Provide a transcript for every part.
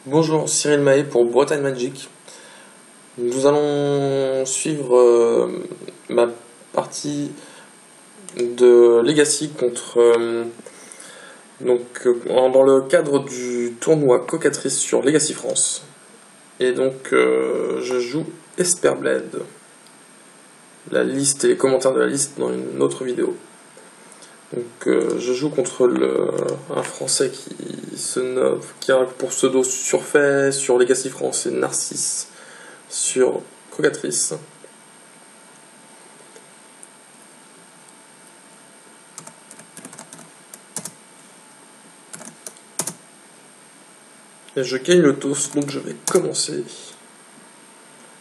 Bonjour, Cyril Mahé pour Bretagne Magic. Nous allons suivre ma partie de Legacy contre dans le cadre du tournoi Cocatrice sur Legacy France. Et donc je joue Esperblade. La liste et les commentaires de la liste dans une autre vidéo. Donc je joue contre un Français qui a pour pseudo Surfait sur Legacy France et Narcisse sur Cocatrice. Et je gagne le toast, donc je vais commencer.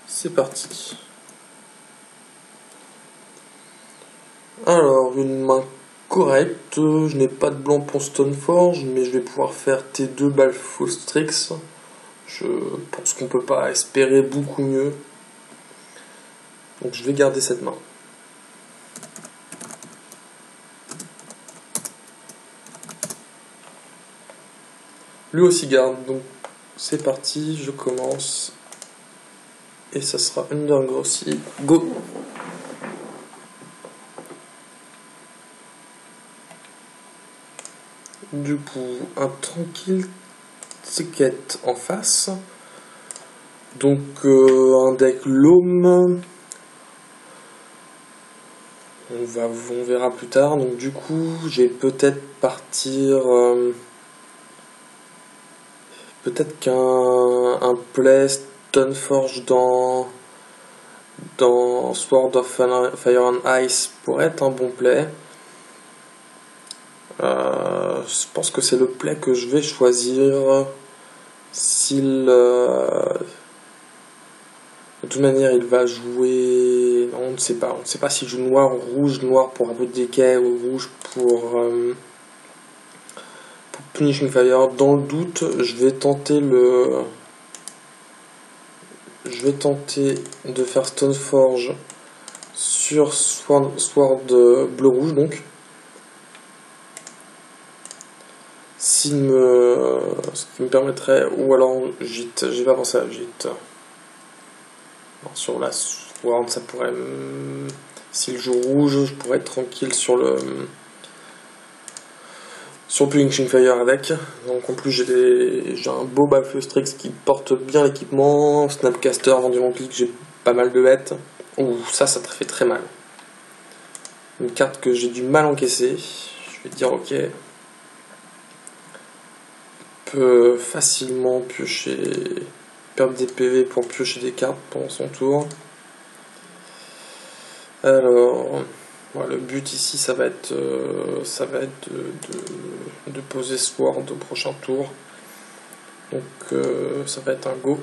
C'est parti. Alors, une main correcte. Je n'ai pas de blanc pour Stoneforge, mais je vais pouvoir faire T2 Balfour Strix. Je pense qu'on peut pas espérer beaucoup mieux. Donc je vais garder cette main. Lui aussi garde, donc c'est parti, je commence. Et ça sera Undergrowthy. Go! Du coup, un tranquille ticket en face. Donc un deck Loam. On verra plus tard. Donc du coup, j'ai peut-être partir... peut-être qu'un play Stoneforge dans Sword of Fire and Ice pourrait être un bon play. Je pense que c'est le play que je vais choisir. De toute manière, il va jouer... On ne sait pas. On ne sait pas s'il joue noir ou rouge. Noir pour un peu de decay ou rouge pour Punishing Fire. Dans le doute, je vais tenter de faire Stoneforge sur Sword bleu-rouge, donc. Ce qui me permettrait... Ou alors Gîte. J'ai pas pensé à Gîte. Sur la Sword, ça pourrait... S'il joue rouge, je pourrais être tranquille sur Punishing Fire avec. Donc en plus j'ai un beau Balfour Strix qui porte bien l'équipement. Snapcaster, vendu mon clic, j'ai pas mal de bêtes. Ouh, ça fait très mal. Une carte que j'ai du mal encaisser. Je vais dire ok. Peut facilement perdre des PV pour piocher des cartes pendant son tour. Alors, le but ici, ça va être de poser Sword au prochain tour. Donc, ça va être un go.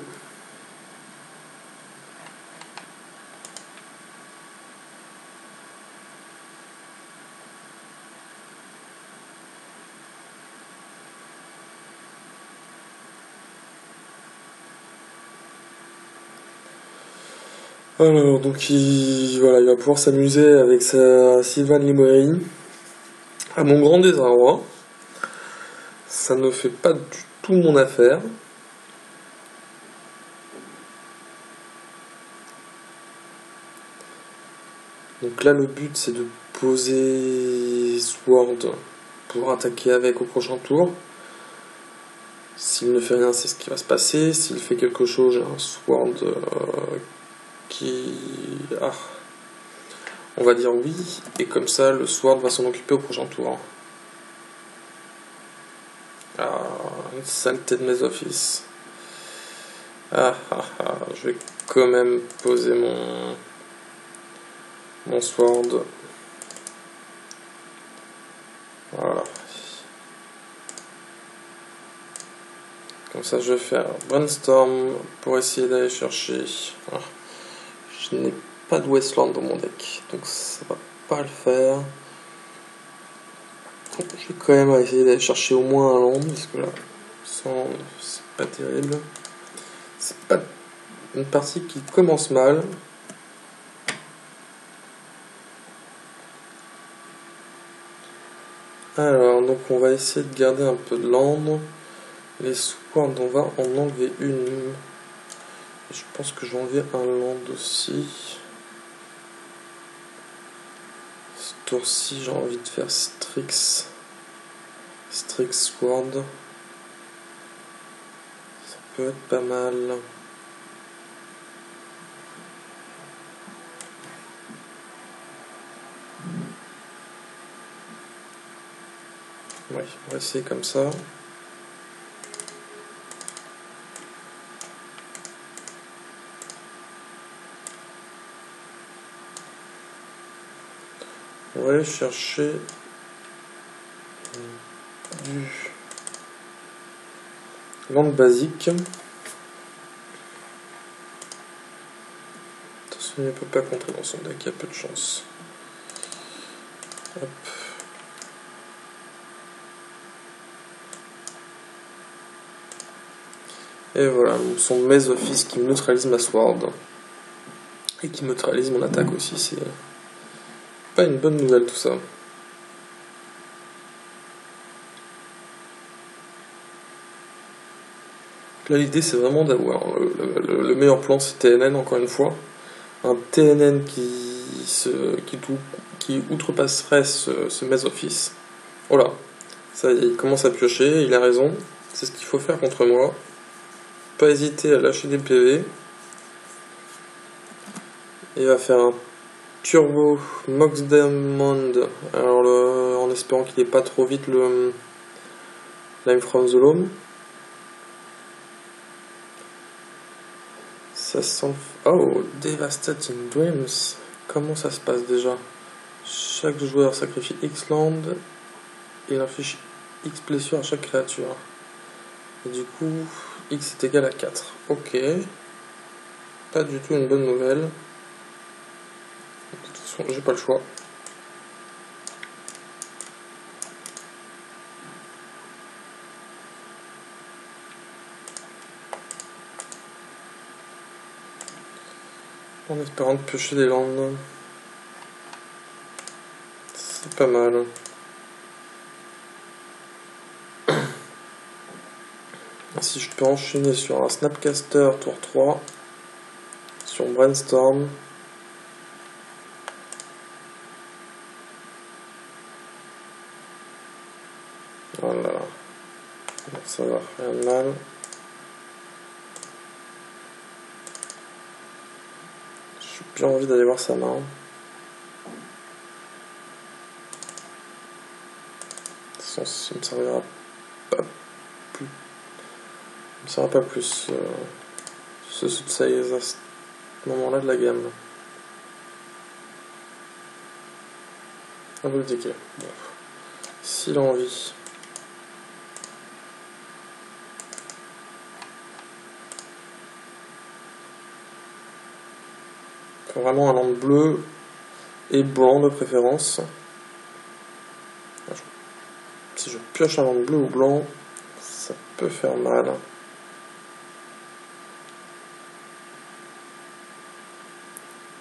Alors, donc il va pouvoir s'amuser avec sa Sylvan Librairie. À mon grand désarroi, ça ne fait pas du tout mon affaire. Donc là, le but, c'est de poser Sword pour attaquer avec au prochain tour. S'il ne fait rien, c'est ce qui va se passer. S'il fait quelque chose, j'ai un Sword on va dire oui, et comme ça le Sword va s'en occuper au prochain tour. Une saleté de mes offices. Je vais quand même poser mon Sword. Voilà. Comme ça je vais faire Brainstorm pour essayer d'aller chercher... Je n'ai pas de Wasteland dans mon deck, donc ça va pas le faire. Je vais quand même essayer d'aller chercher au moins un land, parce que là, c'est pas terrible. C'est pas une partie qui commence mal. Alors, donc on va essayer de garder un peu de land. Les swords, on va en enlever une. Je pense que je vais enlever un land aussi. Ce tour-ci, j'ai envie de faire Strix. Strix Sword. Ça peut être pas mal. Ouais, on va essayer comme ça. On va aller chercher du land basique. Attention, il ne peut pas contrer dans son deck, il y a peu de chance. Hop. Et voilà, son Maze Office qui neutralise ma Sword. Et qui neutralise mon attaque aussi, c'est pas une bonne nouvelle tout ça. Là l'idée c'est vraiment d'avoir le meilleur plan, c'est TNN encore une fois. Un TNN qui outrepasserait ce Maze Office. Voilà, ça y est, il commence à piocher, il a raison, c'est ce qu'il faut faire contre moi. Pas hésiter à lâcher des PV. Il va faire un Turbo Mox Diamond, alors en espérant qu'il n'ait pas trop vite le Lime from the Loam. Ça sent... Oh, Devastating Dreams. Comment ça se passe déjà? Chaque joueur sacrifie X land et il inflige X blessure à chaque créature. Et du coup, X est égal à 4. Ok. Pas du tout une bonne nouvelle. De toute façon, j'ai pas le choix. En espérant de piocher des landes. C'est pas mal. Si je peux enchaîner sur un Snapcaster tour 3, sur Brainstorm. Voilà. Ça va, rien de mal. J'ai bien envie d'aller voir sa main. Ça me servira pas plus. Ça me servira pas plus ce Soothsayer à ce moment-là de la gamme. Un peu de decay. Bon. S'il a envie. Faut vraiment un land bleu et blanc de préférence. Si je pioche un land bleu ou blanc, ça peut faire mal.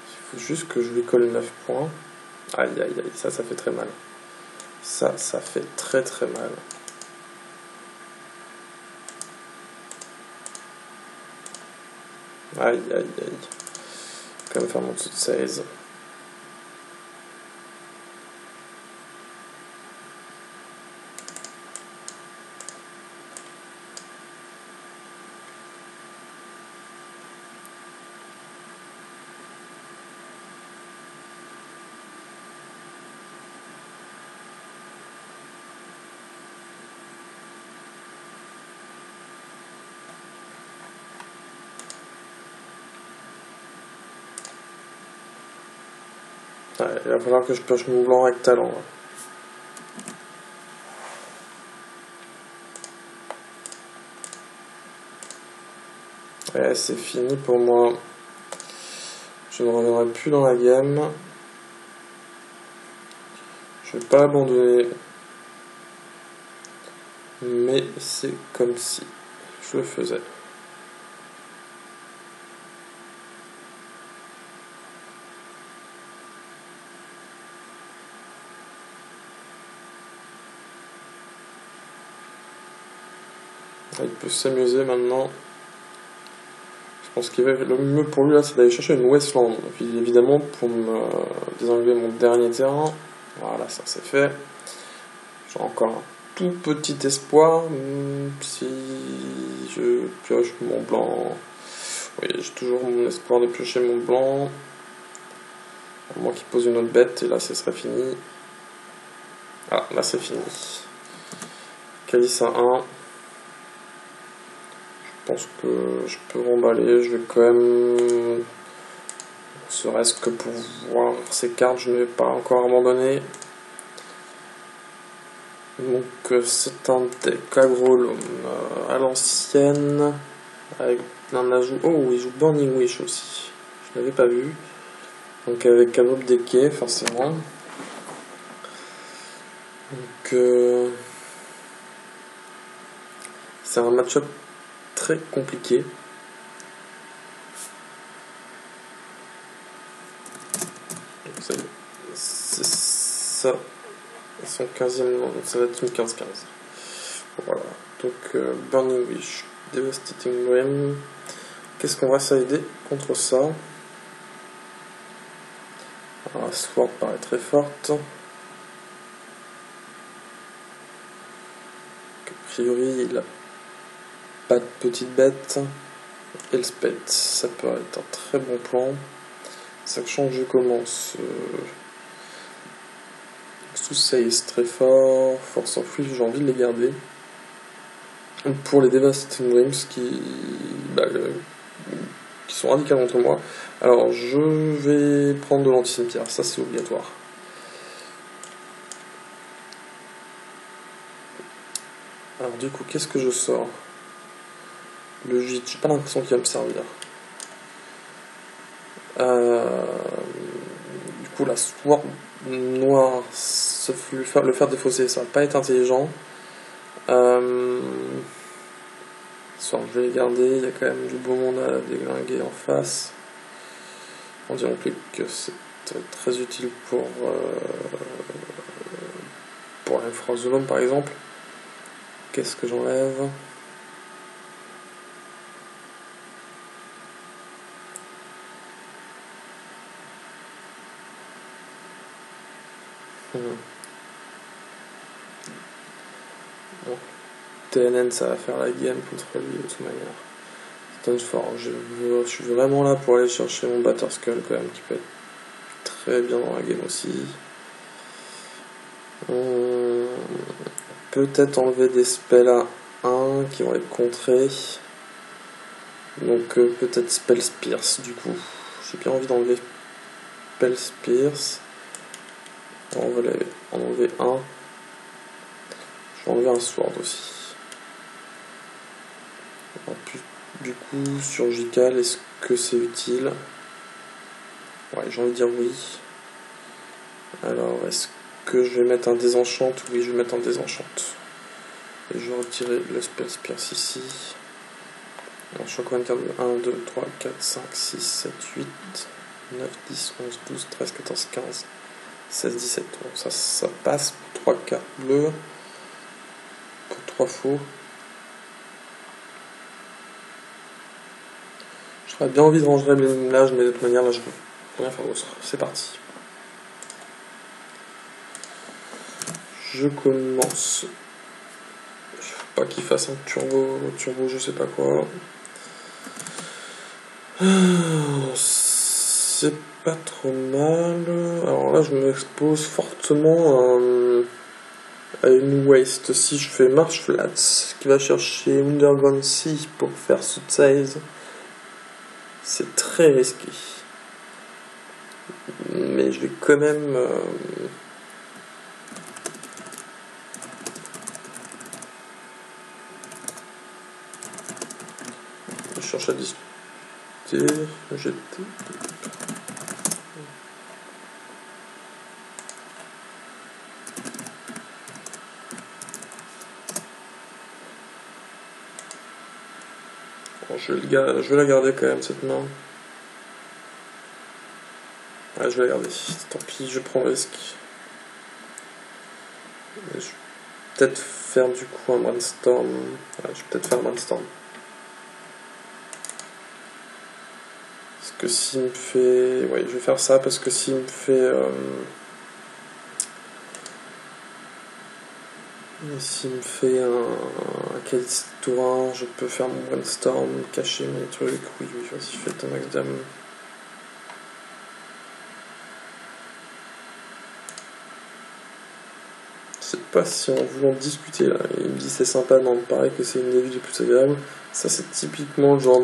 Il faut juste que je lui colle 9 points. Aïe aïe aïe, ça fait très mal. Ça fait très très mal. Aïe aïe aïe. Quand même faire mon dessous de 16. Ouais, il va falloir que je pioche mon blanc avec talent. Ouais, c'est fini pour moi. Je ne reviendrai plus dans la game. Je vais pas abandonner. Mais c'est comme si je le faisais. Là, il peut s'amuser maintenant. Je pense qu'il va le mieux pour lui là, c'est d'aller chercher une Westland. Puis évidemment, pour me désenlever mon dernier terrain. Voilà, ça c'est fait. J'ai encore un tout petit espoir. Si je pioche mon blanc. Oui, j'ai toujours mon espoir de piocher mon blanc. À moins qu'il pose une autre bête, et là, ce serait fini. Ah, là, c'est fini. Calice à 1. Je pense que je peux remballer. Je vais quand même... Serait-ce que pour voir ces cartes, je ne vais pas encore abandonner. Donc, c'est un deck agronome à l'ancienne. Avec un ajout... Oh, il joue Burning Wish aussi. Je n'avais pas vu. Donc avec Abob Deke, forcément. Donc c'est un match-up très compliqué. C'est ça. Son 15e, ça va être une 15-15. Voilà. Donc Burning Wish, Devastating Grim. Qu'est-ce qu'on va s'aider contre ça? Alors, Sword paraît très forte. A priori, il a pas de petite bête. Elspeth, ça peut être un très bon plan. Sachant que je commence sous 16 très fort, Force of Will, j'ai envie de les garder. Pour les Devastating Dreams qui sont radicaux contre moi. Alors je vais prendre de l'anti-cimetière, ça c'est obligatoire. Alors du coup, qu'est-ce que je sors? Le gîte, j'ai pas l'impression qu'il va me servir. Du coup, la sword noire, le faire défausser, ça va pas être intelligent. Soit je vais les garder, il y a quand même du beau monde à déglinguer en face. On dirait que c'est très utile pour l'Infrazolome par exemple. Qu'est-ce que j'enlève? Bon. TNN, ça va faire la game contre lui de toute manière. Stonefort, je suis vraiment là pour aller chercher mon Batterskull quand même, qui peut être très bien dans la game aussi. Peut-être enlever des spells à 1 qui vont être contrés. Donc peut-être Spell Spears du coup. J'ai bien envie d'enlever Spell Spears. On va en enlever un. Je vais enlever un Sword aussi. Du coup, surgical, est-ce que c'est utile? Ouais, j'ai envie de dire oui. Alors, est-ce que je vais mettre un désenchant? Oui, je vais mettre un désenchant. Et je vais retirer le Spell Spears ici. Alors, je suis combien de cartes? 1, 2, 3, 4, 5, 6, 7, 8, 9, 10, 11, 12, 13, 14, 15, 16, 17. Bon, ça passe pour 3 cartes bleues. Pour 3 faux. J'aurais bien envie de ranger les l'âge, mais de toute manière, là, je peux rien faire d'autre. C'est parti. Je commence. Je veux pas qu'il fasse un turbo, je sais pas quoi. C'est pas trop mal. Alors là, je m'expose fortement à une waste. Si je fais Marsh Flats, qui va chercher Underground Sea pour faire Size, c'est très risqué. Mais je vais quand même... je cherche à discuter. Jeter. Bon, je vais la garder quand même cette main. Ouais, je vais la garder. Tant pis, je prends le risque. Je vais peut-être faire du coup un brainstorm. Ouais, je vais peut-être faire un brainstorm. Parce que s'il me fait... Ouais, je vais faire ça parce que s'il me fait... S'il me fait un Caliste tour 1, je peux faire mon brainstorm, cacher mes trucs. Oui, vas-y, je fais le max dame. Je sais pas si en voulant discuter là, il me dit c'est sympa, non, pareil que c'est une des villes les plus agréables. Ça, c'est typiquement le genre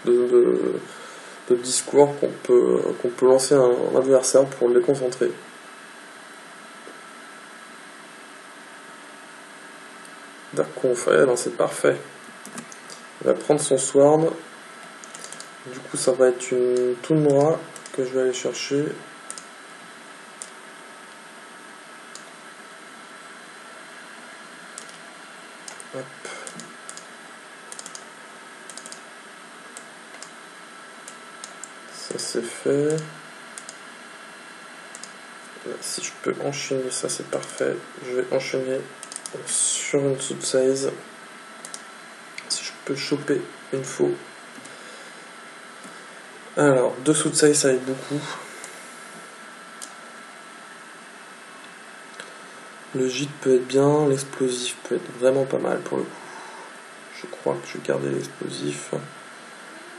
de discours qu'on peut lancer à un adversaire pour le déconcentrer. Dark Conf, non, c'est parfait. Il va prendre son sword. Du coup, ça va être une Tundra que je vais aller chercher. Hop. Ça c'est fait. Si je peux enchaîner ça, c'est parfait. Je vais enchaîner sur une sous-size. Si je peux choper une faux. Alors, 2 sous-size, ça aide beaucoup. Le gîte peut être bien, l'explosif peut être vraiment pas mal pour le coup. Je crois que je vais garder l'explosif.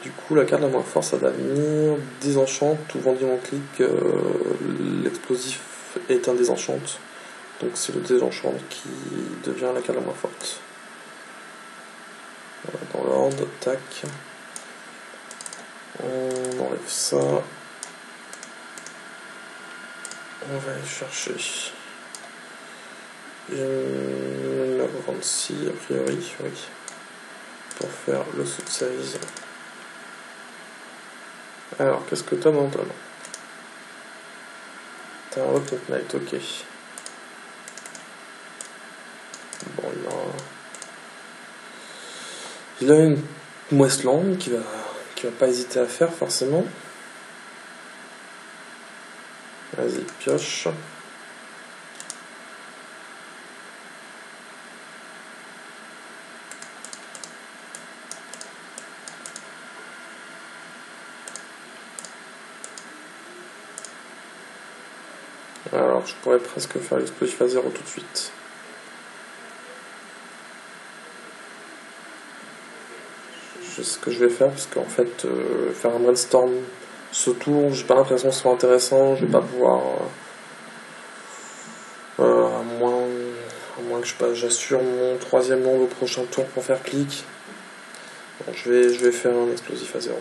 Du coup, la carte la moins forte, ça va venir désenchante ou vendu en clic. L'explosif est un désenchante. Donc c'est le désenchant qui devient la carte la moins forte. Voilà, dans l'ordre, tac. On enlève ça. On va aller chercher une 26 a priori, oui. Pour faire le sous size. Alors, qu'est-ce que t'as dans ta main? T'as un Rocket Knight, ok. Bon, il a une Westland qui va pas hésiter à faire forcément. Vas-y, pioche. Alors, je pourrais presque faire l'explosif à 0 tout de suite. Je sais ce que je vais faire, parce qu'en fait, faire un brainstorm ce tour, j'ai pas l'impression que ce soit intéressant. Je vais pas pouvoir. À moins que j'assure mon 3ème nombre au prochain tour pour faire clic. Bon, je vais faire un explosif à 0.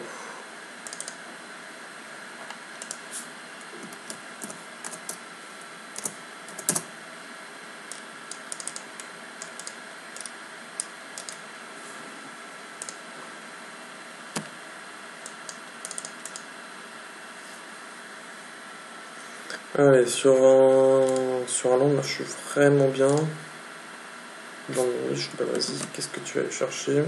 Allez, sur un long, là, je suis vraiment bien. Dans le riche, bah vas-y, qu'est-ce que tu vas aller chercher?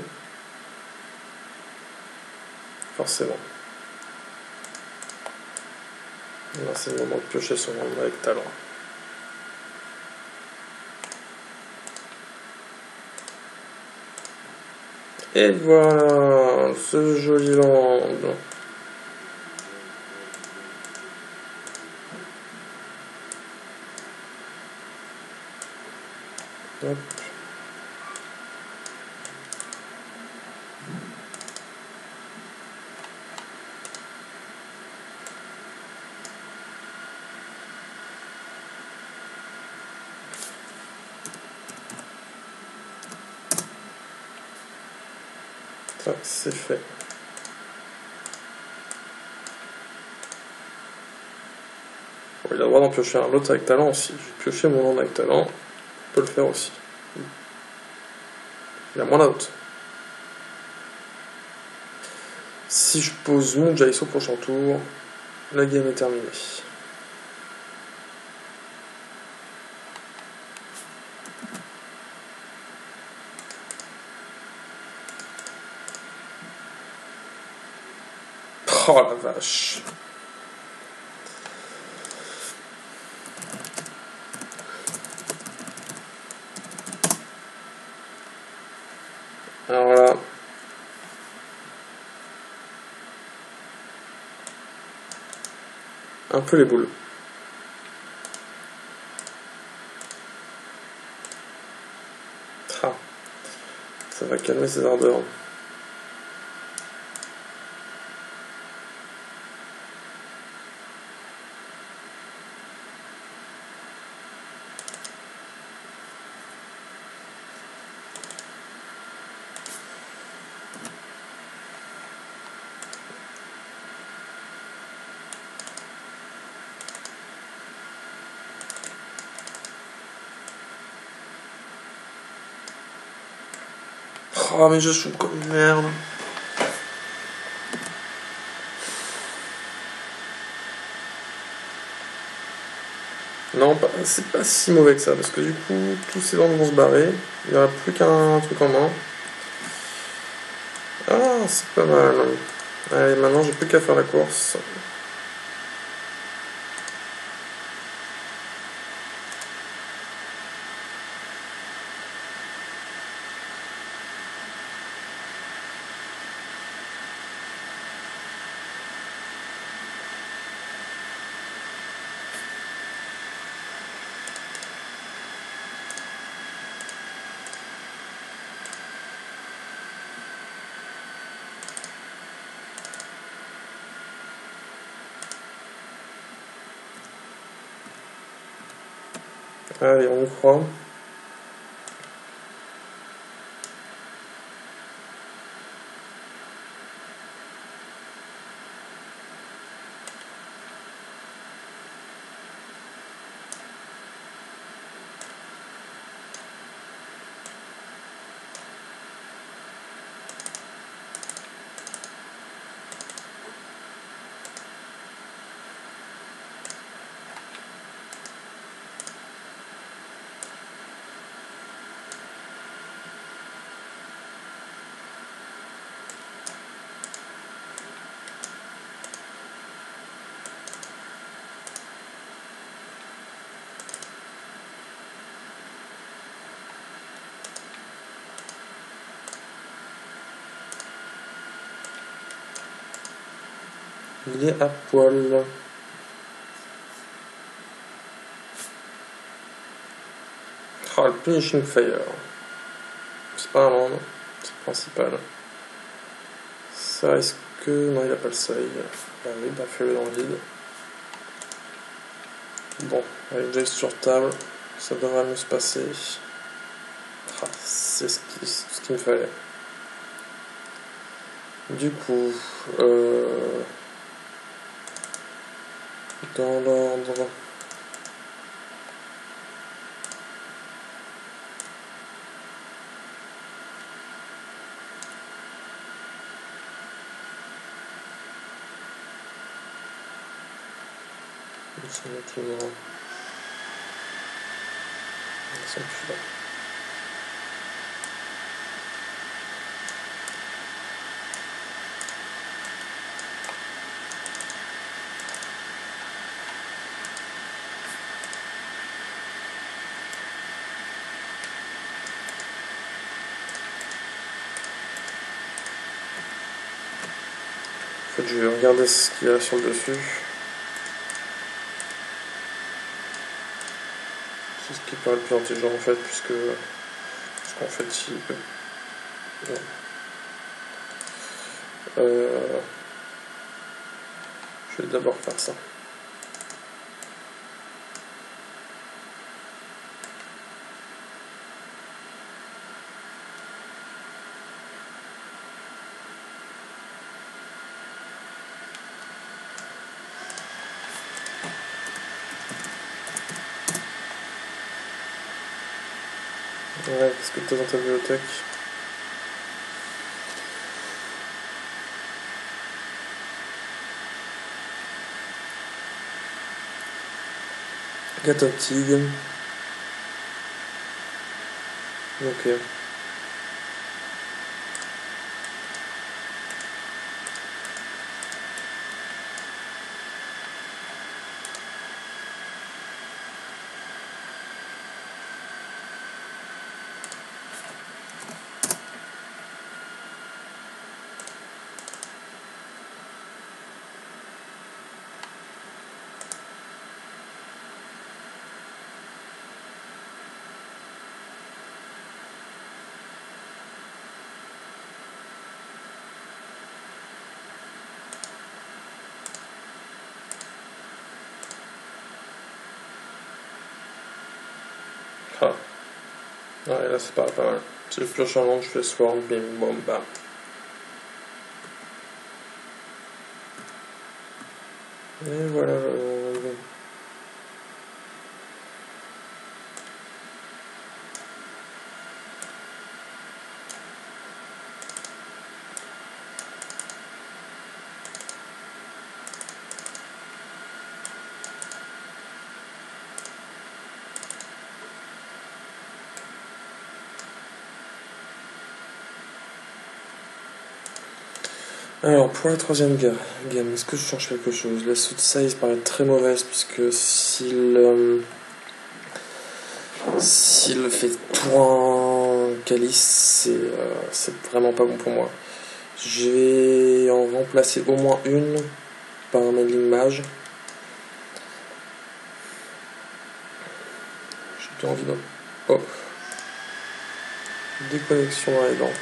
Forcément. Là, c'est le moment de piocher son monde avec talent. Et voilà, ce joli land. Hop. Ça, c'est fait. Bon, il a le droit d'en piocher un autre avec talent aussi. Je vais piocher mon land avec talent. On peut le faire aussi. Il a moins d'out. Si je pose mon Jace au prochain tour, la game est terminée. Oh la vache. Alors là, un peu les boules. Ah, ça va calmer ses ardeurs. Oh, mais je joue comme une merde. Non, c'est pas si mauvais que ça, parce que du coup, tous ces dents vont se barrer. Il n'y aura plus qu'un truc en main. Ah, c'est pas mal. Allez, maintenant, j'ai plus qu'à faire la course. Allez, on y croit. Il est à poil. Ah, le Punishing Fire. C'est pas un land, c'est le principal. Ça risque que... Non, il a pas le seuil. Ah oui, bah fais-le dans le vide. Bon, avec Jace sur table, ça devrait mieux se passer. Ah, c'est ce qu'il me fallait. Du coup, dans l'ordre... C'est le plus loin. Ils sont plus là. En fait, je vais regarder ce qu'il y a sur le dessus. C'est ce qui paraît le plus intelligent en fait, parce qu'en fait, il peut... Ouais. Je vais d'abord faire ça. Ouais, qu'est-ce que tu as dans ta bibliothèque? Gatoptig. Ok. Ah. Ouais, là c'est pas mal. Si je pioche un land, je fais Swarm, bim, bom, bam. Et voilà. Alors, pour la troisième game, est-ce que je change quelque chose? La suite size paraît très mauvaise, puisque s'il fait tour en calice, c'est vraiment pas bon pour moi. Je vais en remplacer au moins une par un Meddling Mage. J'ai plus envie de... Oh. Déconnexion dans les dents.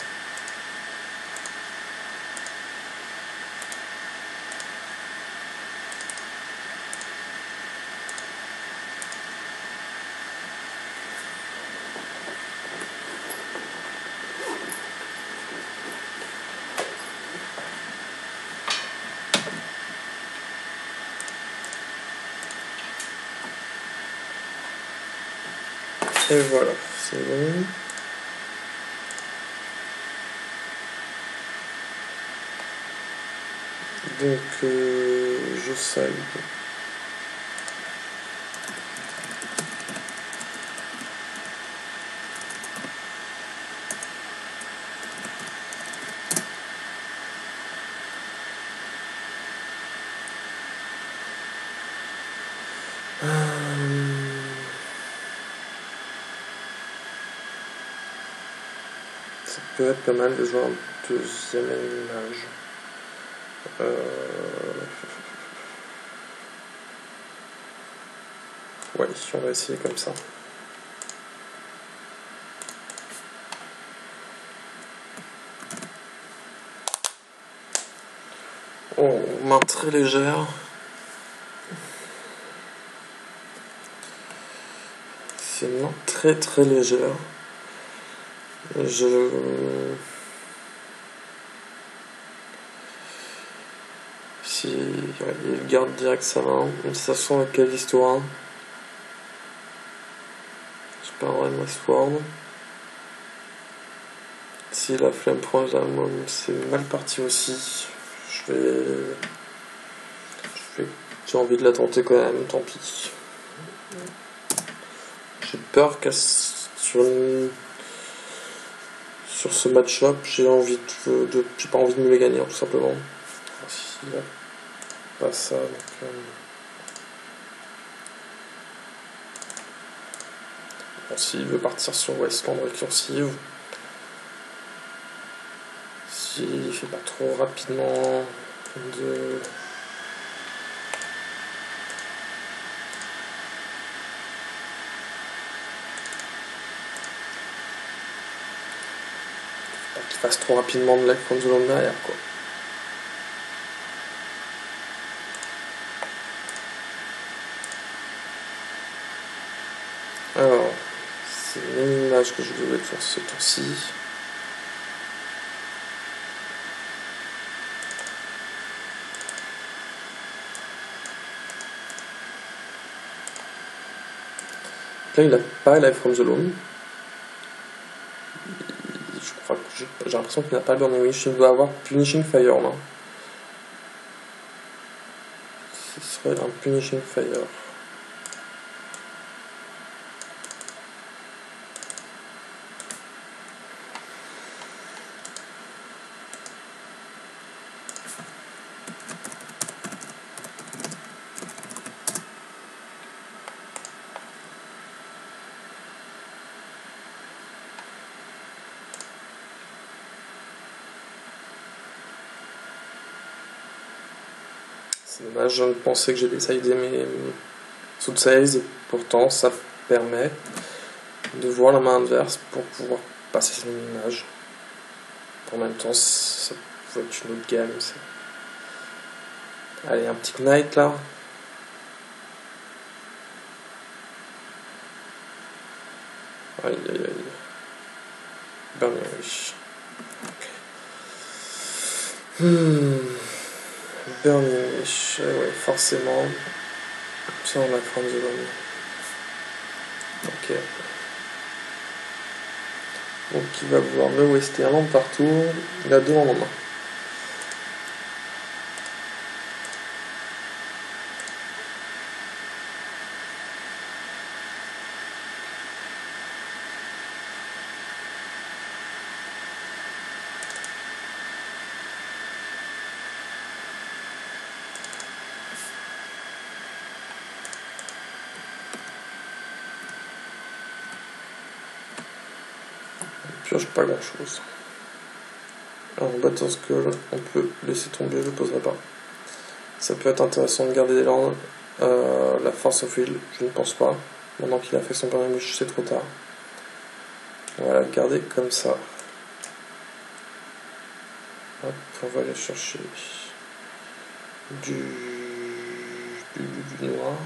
Et voilà, c'est bon. Donc, je salve. Ça peut être pas mal de jouer un deuxième image. Ouais, on va essayer comme ça. Oh, main très légère. C'est une main très très légère. Si ouais, il garde direct sa main, ça sent la Callisto 1. Je parlerai de ma Sword. Si la flemme prend c'est mal parti aussi. J'ai envie de la tenter quand même, tant pis. J'ai peur qu'à sur ce match-up, j'ai pas envie de me les gagner, tout simplement. S'il a pas ça, donc, bon, s'il veut partir sur Wasteland récursive, s'il fait pas trop rapidement de... qu'il fasse trop rapidement de Life from the Zone derrière, quoi. Alors, c'est la même image que je devais faire ce tour-ci. Là, il a pas Life from the Zone. Je crois que j'ai l'impression qu'il n'a pas Burning Wish. Il doit avoir Punishing Fire, là. Ce serait un Punishing Fire. C'est dommage, je pensais que j'ai décidé mes sous-size et pourtant ça permet de voir la main adverse pour pouvoir passer cette image. En même temps, ça peut être une autre game. Allez, un petit Knight là. Aïe aïe aïe. Burning. Burning, ouais, forcément. Ça, on a Crown the Zone. Ok. Donc, il va vouloir me waster un land partout. Il a 2 en main. Pioche pas grand chose. Alors, Battle Skull, on peut laisser tomber, je ne poserai pas. Ça peut être intéressant de garder des landes. La Force of Will, je ne pense pas. Maintenant qu'il a fait son premier mouche, c'est trop tard. On va la garder comme ça. Hop, on va aller chercher du noir.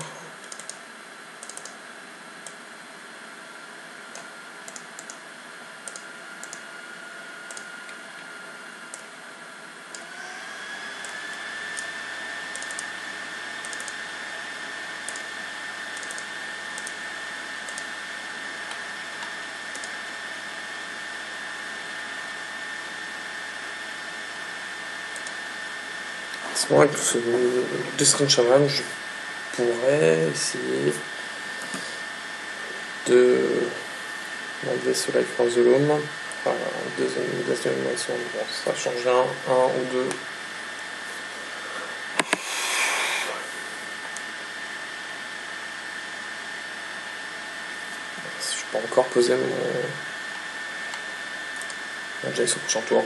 C'est vrai que ce Deathring Shaman, je pourrais essayer de enlever ce Life from the Loam. Enfin, 2 animations, bon, ça change un ou deux. Je peux encore poser mon Jace au prochain tour.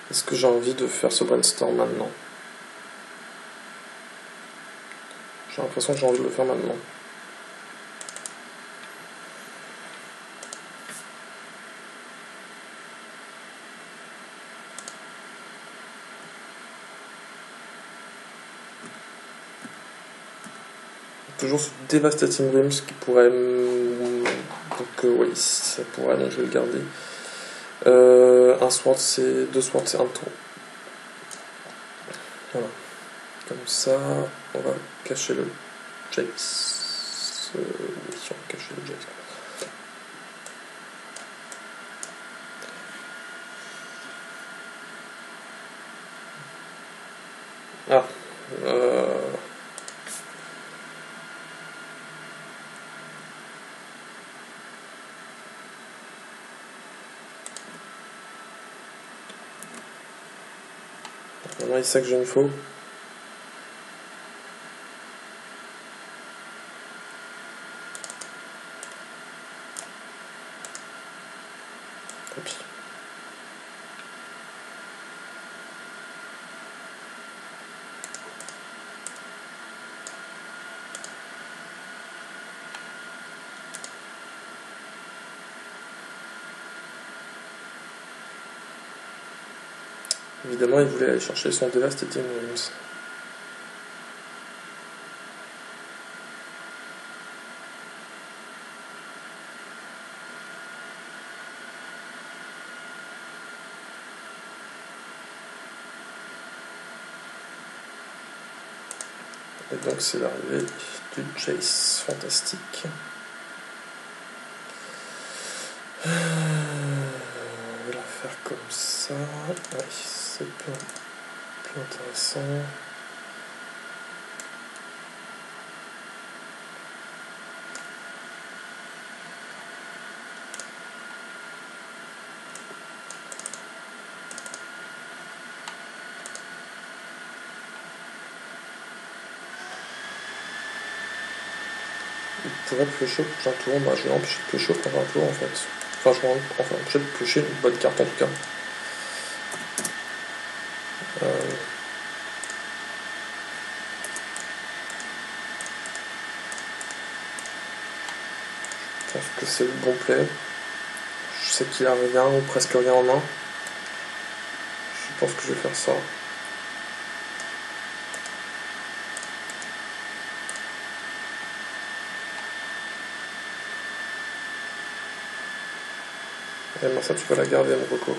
Est-ce que j'ai envie de faire ce brainstorm maintenant? J'ai l'impression que j'ai envie de le faire maintenant. Toujours ce Devastating Rims qui pourrait... Donc oui, ça pourrait, donc je vais le garder. Un sword, c'est... 2 swords, c'est un tour. Voilà. Comme ça, on va cacher le Jace. Oui, on va cacher le Jace. Ah. Maintenant, il sait que j'ai une faux. Tant pis. Évidemment, il voulait aller chercher son Devastating Rims. Et donc c'est l'arrivée du Jace fantastique. On va la faire comme ça. Ouais, c'est plus intéressant. Il pourrait piocher au prochain tour. Bah, je vais l'empêcher de piocher au prochain tour en fait. Enfin, je vais empêcher de piocher une bonne carte en tout cas. Je pense que c'est le bon play. Je sais qu'il a rien ou presque rien en main. Je pense que je vais faire ça. Et ben ça tu vas la garder mon coco.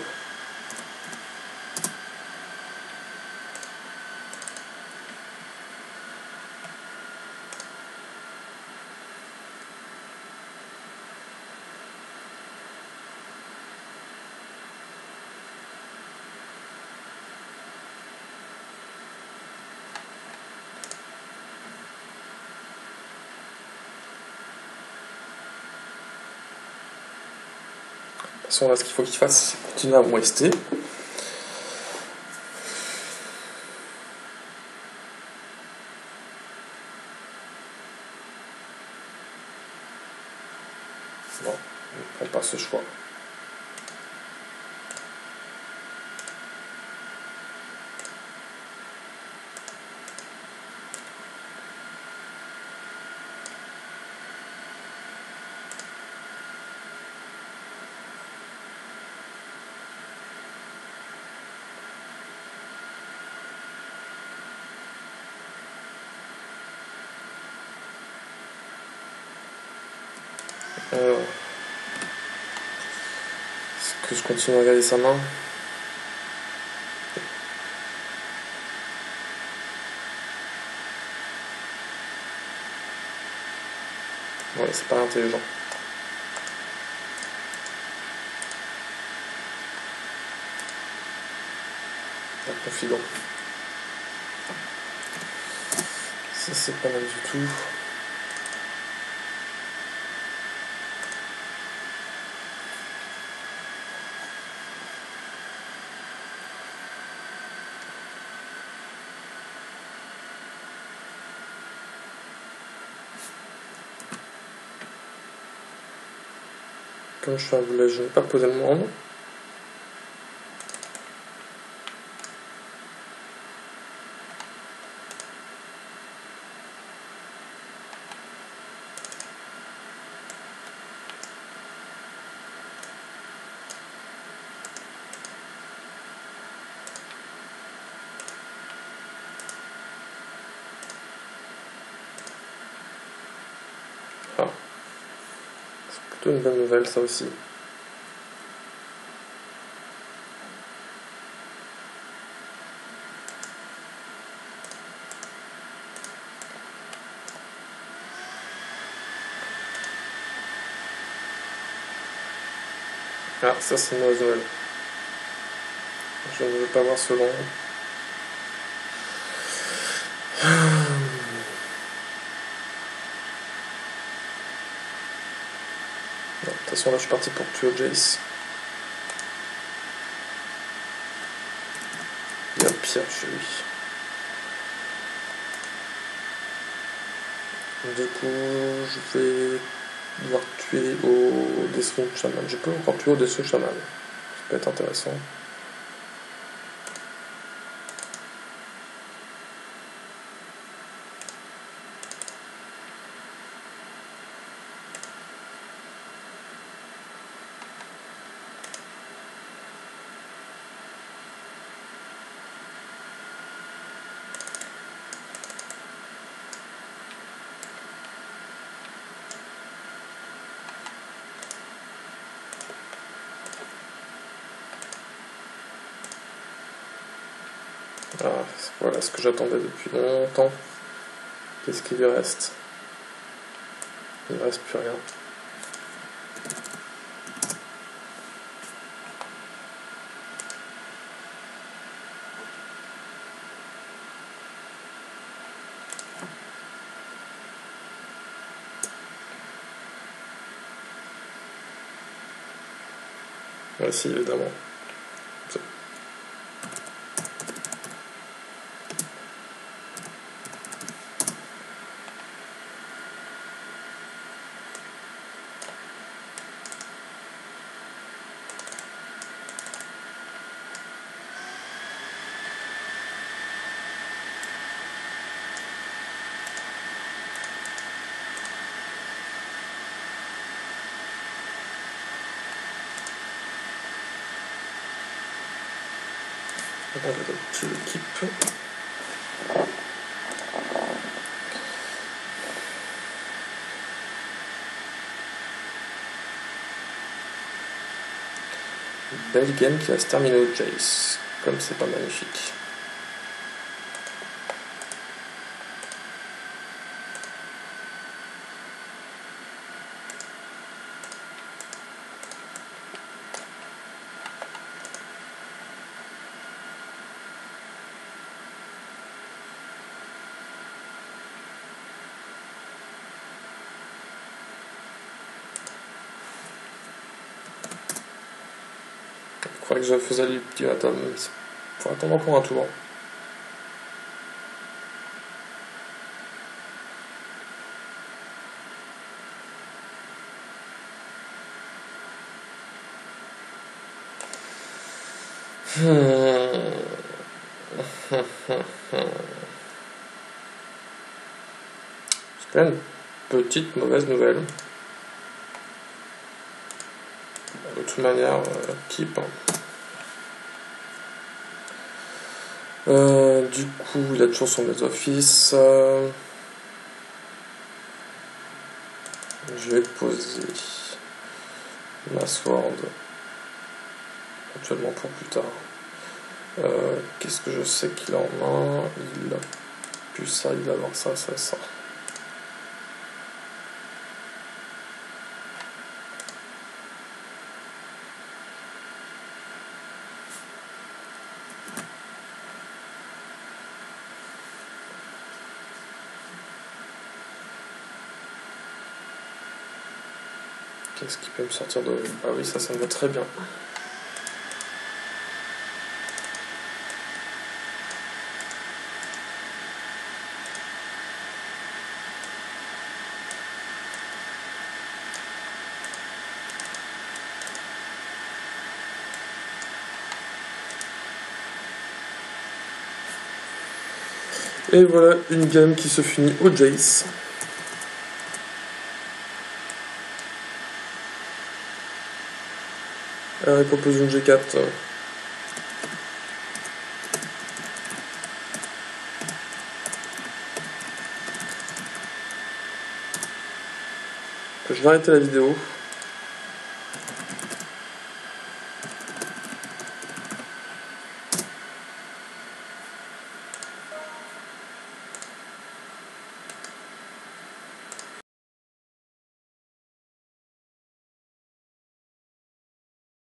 De toute façon là ce qu'il faut qu'il fasse c'est continuer à OST. Bon, on ne prend pas ce choix. Est-ce que je continue à regarder sa main? Ouais, c'est pas intelligent. Pas confident. Ça c'est pas mal du tout. Comme je suis un boulet, je ne vais pas poser le moindre. Ah. C'est plutôt une bonne nouvelle ça aussi. Ah, ça c'est une mauvaise nouvelle. Je ne veux pas voir ce long. De toute façon là je suis parti pour tuer Jace. Il y a pire chez lui. Du coup je vais devoir tuer au Deathwing Shaman. Je peux encore tuer au Deathwing Shaman. Ça peut être intéressant. Ah, voilà ce que j'attendais depuis longtemps. Qu'est-ce qu'il lui reste? Il ne reste plus rien. Ouais, si, évidemment. Donc on va adopter l'équipe. Belle game qui va se terminer au Jace, comme c'est pas magnifique. Je crois que je faisais l'ultimatum, mais il faut attendre encore un tour. C'est quand même une petite mauvaise nouvelle. De toute manière, keep. Du coup, il a toujours son base office. Je vais poser ma sword actuellement pour plus tard. Qu'est-ce que je sais qu'il a en main? Il a plus ça, il va avoir ça, ça, ça. Qu'est-ce qui peut me sortir de... Ah oui, ça me va très bien. Et voilà une game qui se finit au Jace. Il propose une G4. Je vais arrêter la vidéo.